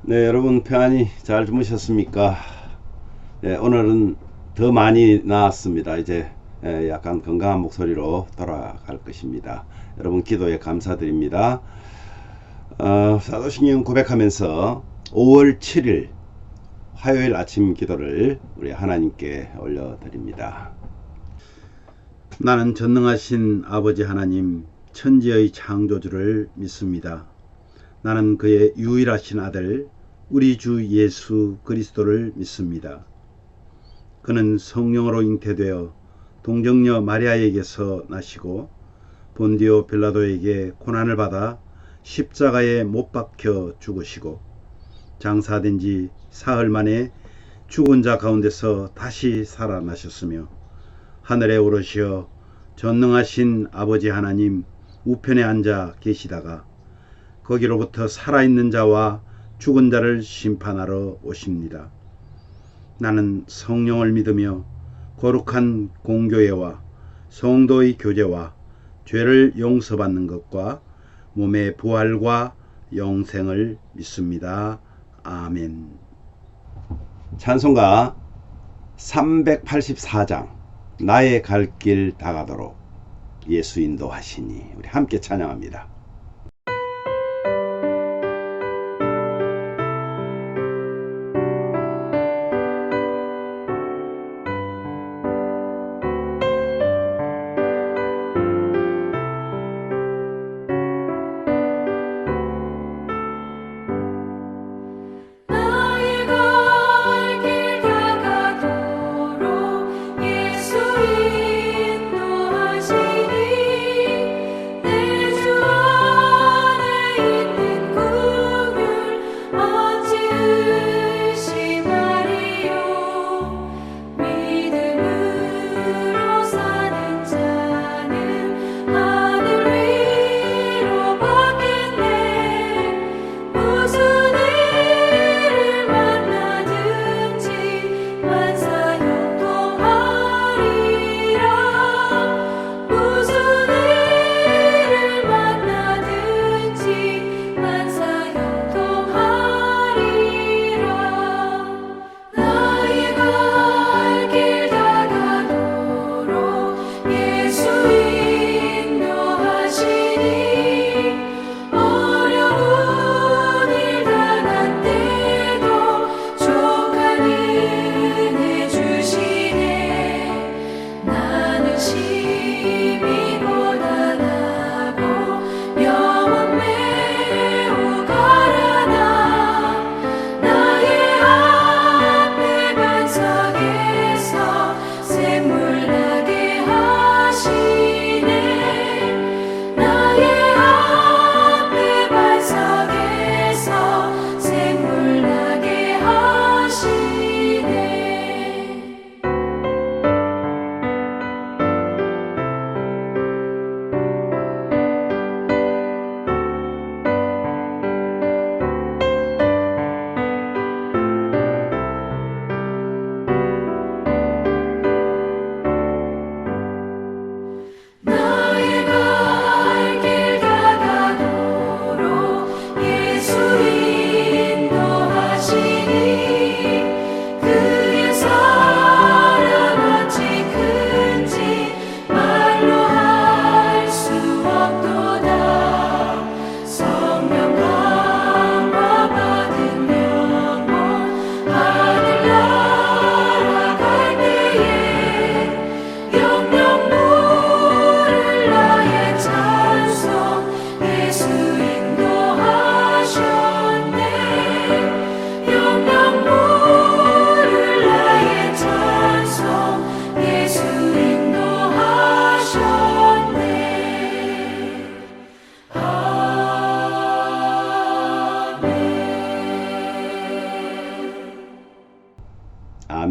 네, 여러분 평안히 잘 주무셨습니까? 네, 오늘은 더 많이 나았습니다. 이제 약간 건강한 목소리로 돌아갈 것입니다. 여러분 기도에 감사드립니다. 사도신경 고백하면서 5월 7일 화요일 아침 기도를 우리 하나님께 올려드립니다. 나는 전능하신 아버지 하나님, 천지의 창조주를 믿습니다. 나는 그의 유일하신 아들 우리 주 예수 그리스도를 믿습니다. 그는 성령으로 잉태되어 동정녀 마리아에게서 나시고 본디오 빌라도에게 고난을 받아 십자가에 못 박혀 죽으시고 장사된 지 사흘 만에 죽은 자 가운데서 다시 살아나셨으며 하늘에 오르시어 전능하신 아버지 하나님 우편에 앉아 계시다가 거기로부터 살아있는 자와 죽은 자를 심판하러 오십니다. 나는 성령을 믿으며 거룩한 공교회와 성도의 교제와 죄를 용서받는 것과 몸의 부활과 영생을 믿습니다. 아멘. 찬송가 384장 나의 갈 길 다가도록 예수 인도하시니 우리 함께 찬양합니다.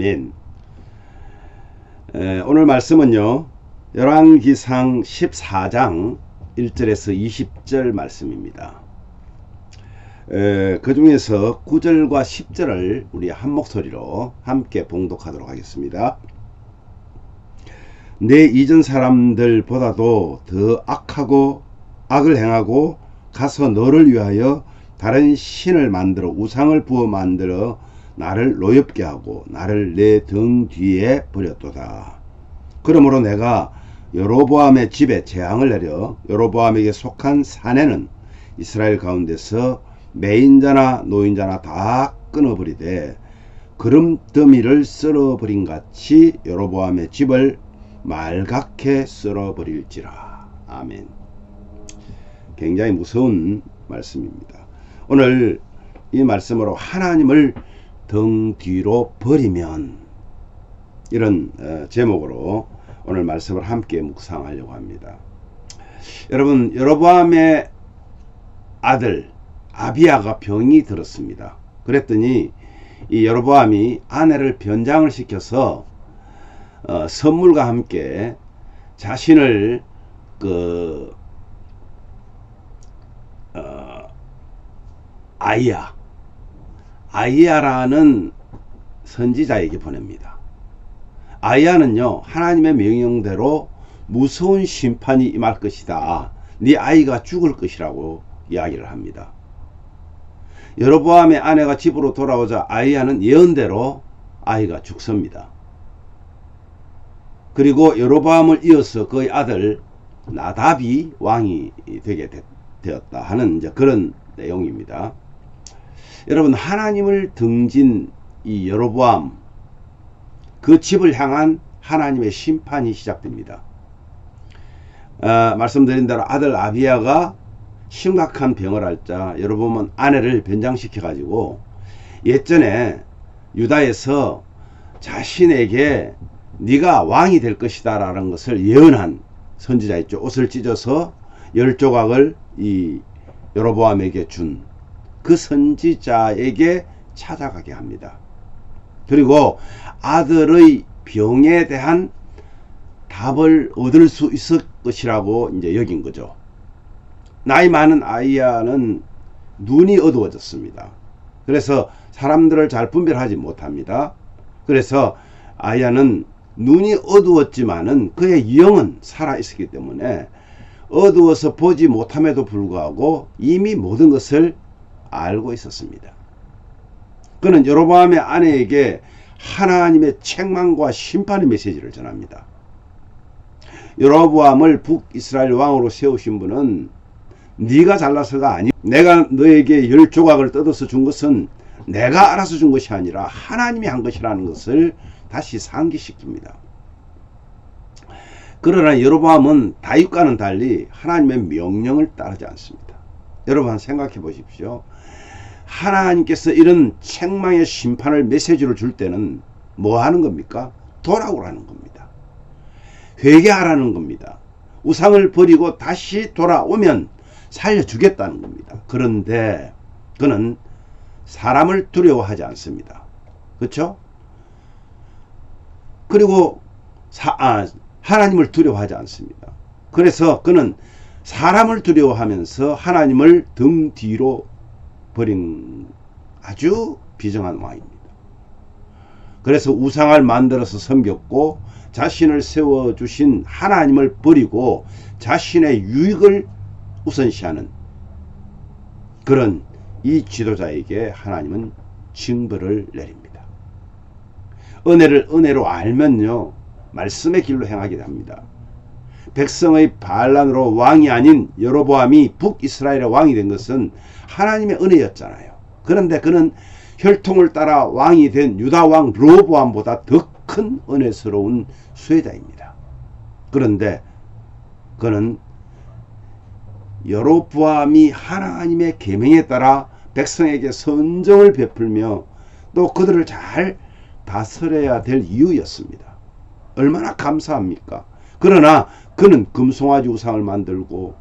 아멘. 오늘 말씀은요, 열왕기상 14장 1절에서 20절 말씀입니다. 그 중에서 9절과 10절을 우리 한 목소리로 함께 봉독하도록 하겠습니다. 내 이전 사람들보다도 더 악하고 악을 행하고 가서 너를 위하여 다른 신을 만들어 우상을 부어 만들어 나를 노엽게 하고 나를 내 등 뒤에 버렸도다. 그러므로 내가 여로보암의 집에 재앙을 내려 여로보암에게 속한 사내는 이스라엘 가운데서 매인자나 노인자나 다 끊어버리되 그름더미를 썰어버린 같이 여로보암의 집을 말갛게 썰어버릴지라. 아멘. 굉장히 무서운 말씀입니다. 오늘 이 말씀으로 하나님을 등 뒤로 버리면, 이런 제목으로 오늘 말씀을 함께 묵상하려고 합니다. 여러분, 여로보암의 아들 아비야가 병이 들었습니다. 그랬더니 이 여로보암이 아내를 변장을 시켜서 선물과 함께 자신을 아이야라는 선지자에게 보냅니다. 아이야는요, 하나님의 명령대로 무서운 심판이 임할 것이다, 네 아이가 죽을 것이라고 이야기를 합니다. 여로보암의 아내가 집으로 돌아오자 아이야는 예언대로 아이가 죽습니다. 그리고 여로보암을 이어서 그의 아들 나답이 왕이 되게 되었다 하는 이제 그런 내용입니다. 여러분, 하나님을 등진 이 여로보암, 그 집을 향한 하나님의 심판이 시작됩니다. 말씀드린 대로 아들 아비야가 심각한 병을 앓자 여로보암은 아내를 변장시켜 가지고 예전에 유다에서 자신에게 네가 왕이 될 것이다 라는 것을 예언한 선지자 있죠. 옷을 찢어서 10조각을 이 여로보암에게 준 그 선지자에게 찾아가게 합니다. 그리고 아들의 병에 대한 답을 얻을 수 있을 것이라고 이제 여긴 거죠. 나이 많은 아이야는 눈이 어두워졌습니다. 그래서 사람들을 잘 분별하지 못합니다. 그래서 아이야는 눈이 어두웠지만은 그의 영은 살아 있었기 때문에 어두워서 보지 못함에도 불구하고 이미 모든 것을 알고 있었습니다. 그는 여로보암의 아내에게 하나님의 책망과 심판의 메시지를 전합니다. 여로보암을 북이스라엘 왕으로 세우신 분은 네가 잘나서가 아니, 내가 너에게 10조각을 뜯어서 준 것은 내가 알아서 준 것이 아니라 하나님이 한 것이라는 것을 다시 상기시킵니다. 그러나 여로보암은 다윗과는 달리 하나님의 명령을 따르지 않습니다. 여러분 생각해 보십시오. 하나님께서 이런 책망의 심판을 메시지로 줄 때는 뭐 하는 겁니까? 돌아오라는 겁니다. 회개하라는 겁니다. 우상을 버리고 다시 돌아오면 살려주겠다는 겁니다. 그런데 그는 사람을 두려워하지 않습니다. 그렇죠? 그리고 하나님을 두려워하지 않습니다. 그래서 그는 사람을 두려워하면서 하나님을 등 뒤로 버린 아주 비정한 왕입니다. 그래서 우상을 만들어서 섬겼고 자신을 세워주신 하나님을 버리고 자신의 유익을 우선시하는 그런 이 지도자에게 하나님은 징벌을 내립니다. 은혜를 은혜로 알면요, 말씀의 길로 행하게 됩니다. 백성의 반란으로 왕이 아닌 여로보암이 북이스라엘의 왕이 된 것은 하나님의 은혜였잖아요. 그런데 그는 혈통을 따라 왕이 된 유다 왕 르호보암보다 더 큰 은혜스러운 수혜자입니다. 그런데 그는 여로보암이 하나님의 계명에 따라 백성에게 선정을 베풀며 또 그들을 잘 다스려야 될 이유였습니다. 얼마나 감사합니까? 그러나 그는 금송아지 우상을 만들고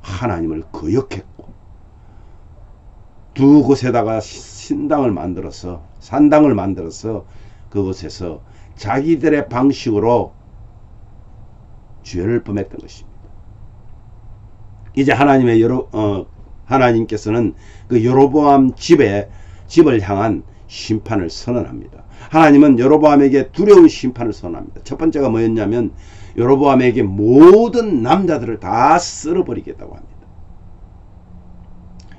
하나님을 거역했고 두 곳에다가 산당을 만들어서 그곳에서 자기들의 방식으로 죄를 범했던 것입니다. 이제 하나님께서는 그 여로보암 집을 향한 심판을 선언합니다. 하나님은 여로보암에게 두려운 심판을 선언합니다. 첫 번째가 뭐였냐면 여로보암에게 모든 남자들을 다 쓸어버리겠다고 합니다.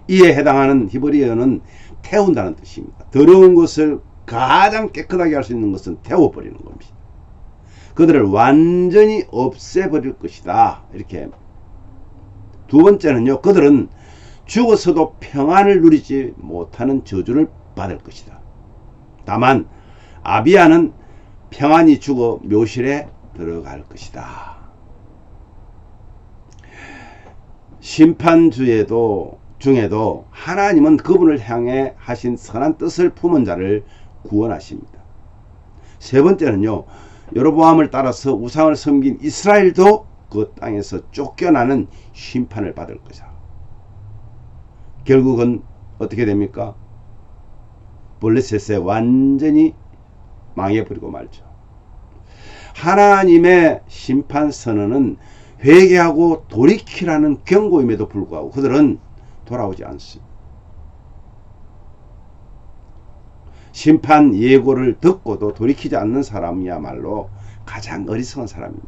이에 해당하는 히브리어는 태운다는 뜻입니다. 더러운 것을 가장 깨끗하게 할 수 있는 것은 태워버리는 겁니다. 그들을 완전히 없애버릴 것이다. 이렇게. 두 번째는요, 그들은 죽어서도 평안을 누리지 못하는 저주를 받을 것이다. 다만 아비야는 평안히 죽어 묘실에 들어갈 것이다. 심판 중에도 하나님은 그분을 향해 하신 선한 뜻을 품은 자를 구원하십니다. 세 번째는요, 여로보암을 따라서 우상을 섬긴 이스라엘도 그 땅에서 쫓겨나는 심판을 받을 것이다. 결국은 어떻게 됩니까? 블레셋에 완전히 망해버리고 말죠. 하나님의 심판 선언은 회개하고 돌이키라는 경고임에도 불구하고 그들은 돌아오지 않습니다. 심판 예고를 듣고도 돌이키지 않는 사람이야말로 가장 어리석은 사람입니다.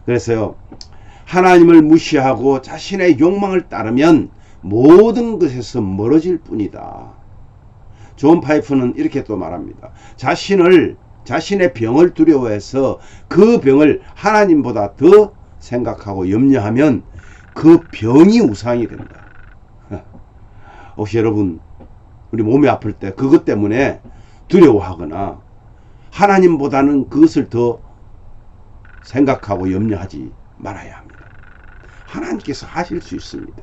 그래서요, 하나님을 무시하고 자신의 욕망을 따르면 모든 것에서 멀어질 뿐이다. 존 파이프는 이렇게 또 말합니다. 자신의 병을 두려워해서 그 병을 하나님보다 더 생각하고 염려하면 그 병이 우상이 된다. 혹시 여러분, 우리 몸이 아플 때 그것 때문에 두려워하거나 하나님보다는 그것을 더 생각하고 염려하지 말아야 합니다. 하나님께서 하실 수 있습니다.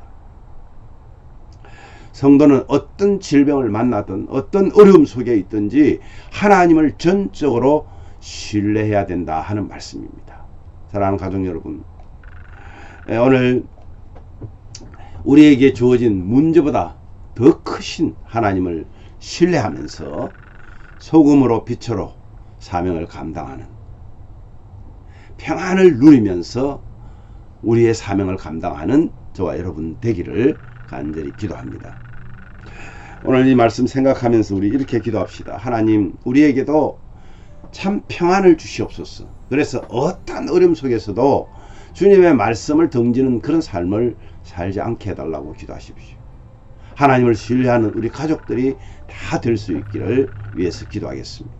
성도는 어떤 질병을 만나든 어떤 어려움 속에 있든지 하나님을 전적으로 신뢰해야 된다 하는 말씀입니다. 사랑하는 가족 여러분, 오늘 우리에게 주어진 문제보다 더 크신 하나님을 신뢰하면서 소금으로 빛으로 사명을 감당하는, 평안을 누리면서 우리의 사명을 감당하는 저와 여러분 되기를 간절히 기도합니다. 오늘 이 말씀 생각하면서 우리 이렇게 기도합시다. 하나님, 우리에게도 참 평안을 주시옵소서. 그래서 어떤 어려움 속에서도 주님의 말씀을 등지는 그런 삶을 살지 않게 해달라고 기도하십시오. 하나님을 신뢰하는 우리 가족들이 다 될 수 있기를 위해서 기도하겠습니다.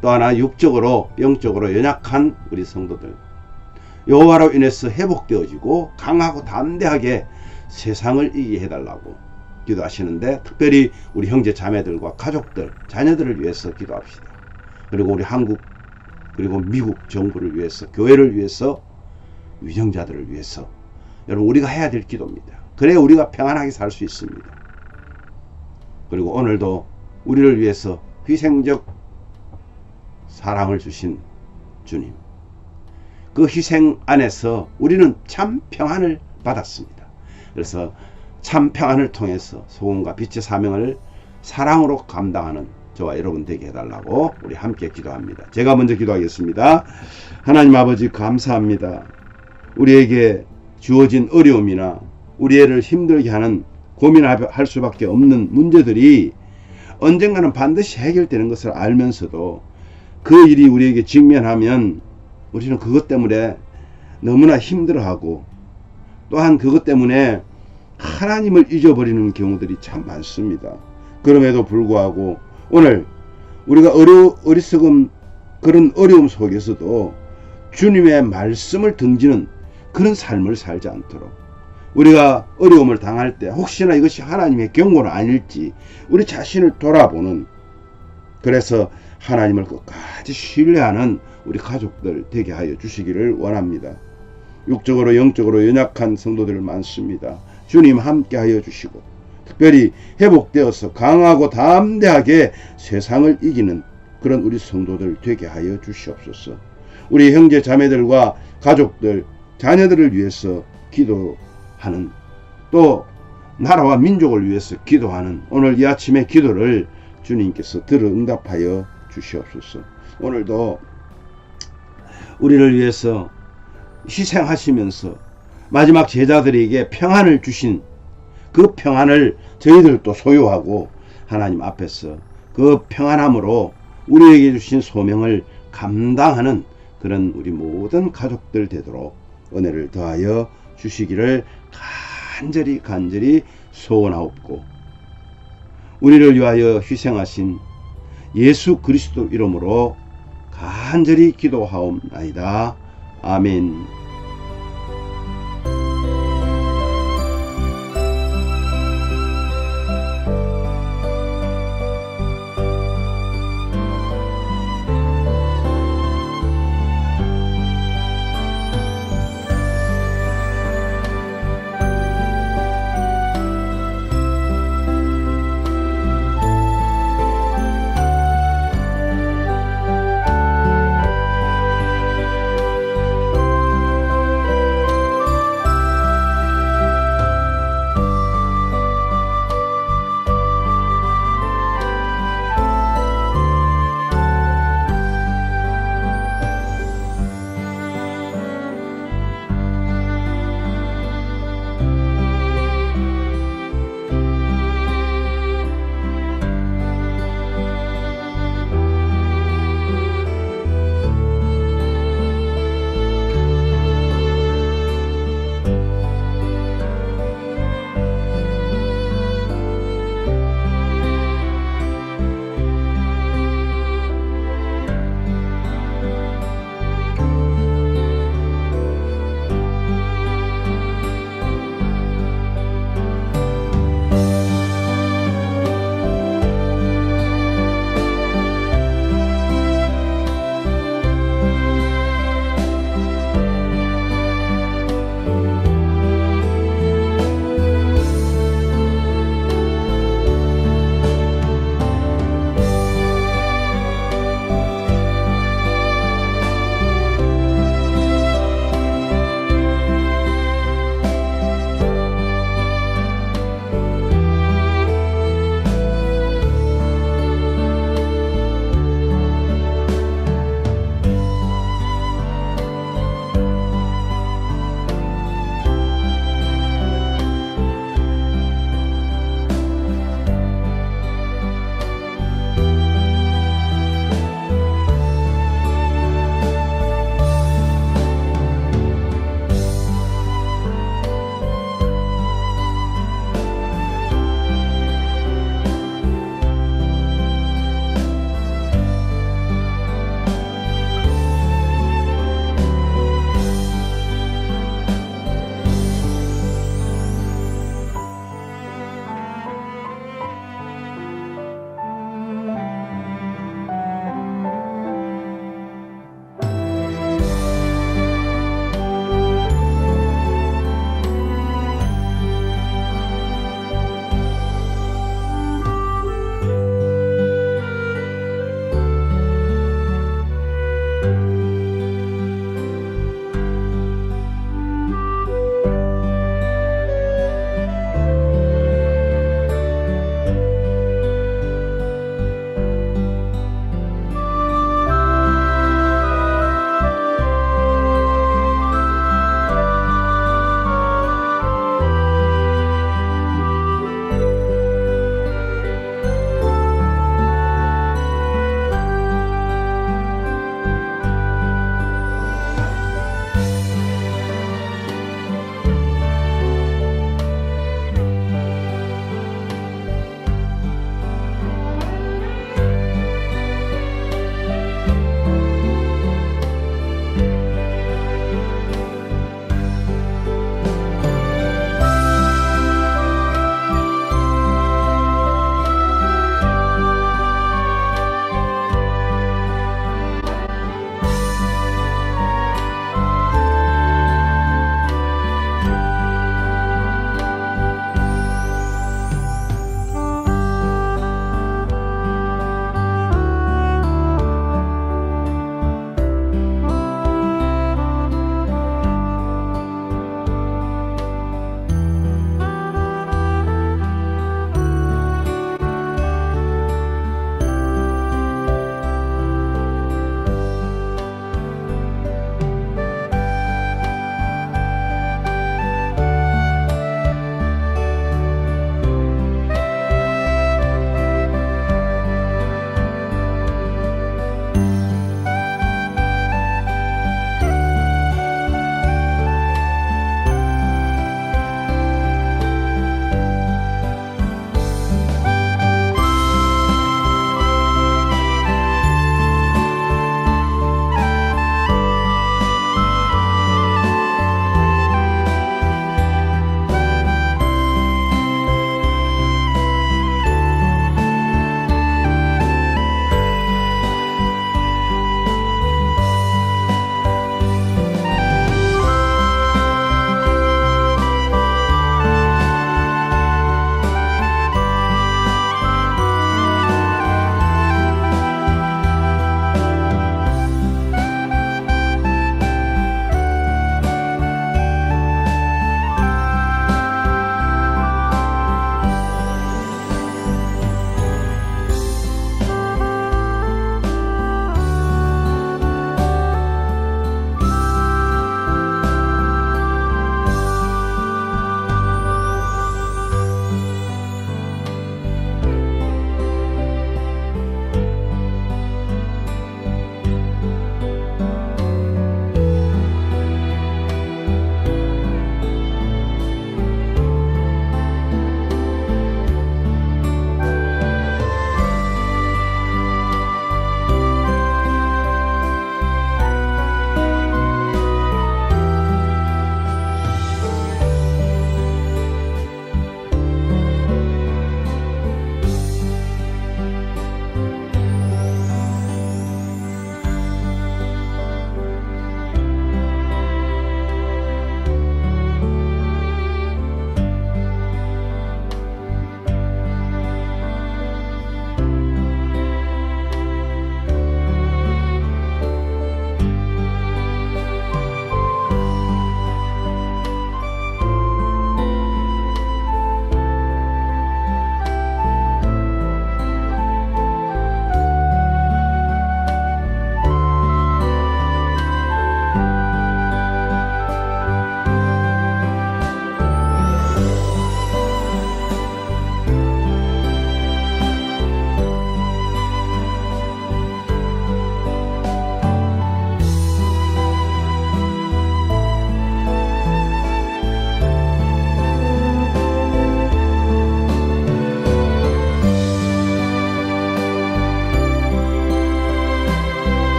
또 하나, 육적으로 영적으로 연약한 우리 성도들, 여호와로 인해서 회복되어지고 강하고 담대하게 세상을 이기게 해달라고 기도하시는데, 특별히 우리 형제 자매들과 가족들, 자녀들을 위해서 기도합시다. 그리고 우리 한국, 그리고 미국 정부를 위해서, 교회를 위해서, 위정자들을 위해서, 여러분, 우리가 해야 될 기도입니다. 그래야 우리가 평안하게 살 수 있습니다. 그리고 오늘도 우리를 위해서 희생적 사랑을 주신 주님, 그 희생 안에서 우리는 참 평안을 받았습니다. 그래서 참 평안을 통해서 소금과 빛의 사명을 사랑으로 감당하는 저와 여러분 되게 해달라고 우리 함께 기도합니다. 제가 먼저 기도하겠습니다. 하나님 아버지, 감사합니다. 우리에게 주어진 어려움이나 우리를 힘들게 하는, 고민할 수밖에 없는 문제들이 언젠가는 반드시 해결되는 것을 알면서도 그 일이 우리에게 직면하면 우리는 그것 때문에 너무나 힘들어하고, 또한 그것 때문에 하나님을 잊어버리는 경우들이 참 많습니다. 그럼에도 불구하고 오늘 우리가 어리석은 그런 어려움 속에서도 주님의 말씀을 등지는 그런 삶을 살지 않도록, 우리가 어려움을 당할 때 혹시나 이것이 하나님의 경고는 아닐지 우리 자신을 돌아보는, 그래서 하나님을 끝까지 신뢰하는 우리 가족들 되게 하여 주시기를 원합니다. 육적으로 영적으로 연약한 성도들 많습니다. 주님 함께 하여 주시고, 특별히 회복되어서 강하고 담대하게 세상을 이기는 그런 우리 성도들 되게 하여 주시옵소서. 우리 형제 자매들과 가족들, 자녀들을 위해서 기도하는, 또 나라와 민족을 위해서 기도하는 오늘 이 아침의 기도를 주님께서 들어 응답하여 주시옵소서. 오늘도 우리를 위해서 희생하시면서 마지막 제자들에게 평안을 주신 그 평안을 저희들도 소유하고 하나님 앞에서 그 평안함으로 우리에게 주신 소명을 감당하는 그런 우리 모든 가족들 되도록 은혜를 더하여 주시기를 간절히 소원하옵고 우리를 위하여 희생하신 예수 그리스도 이름으로 간절히 기도하옵나이다. 아멘.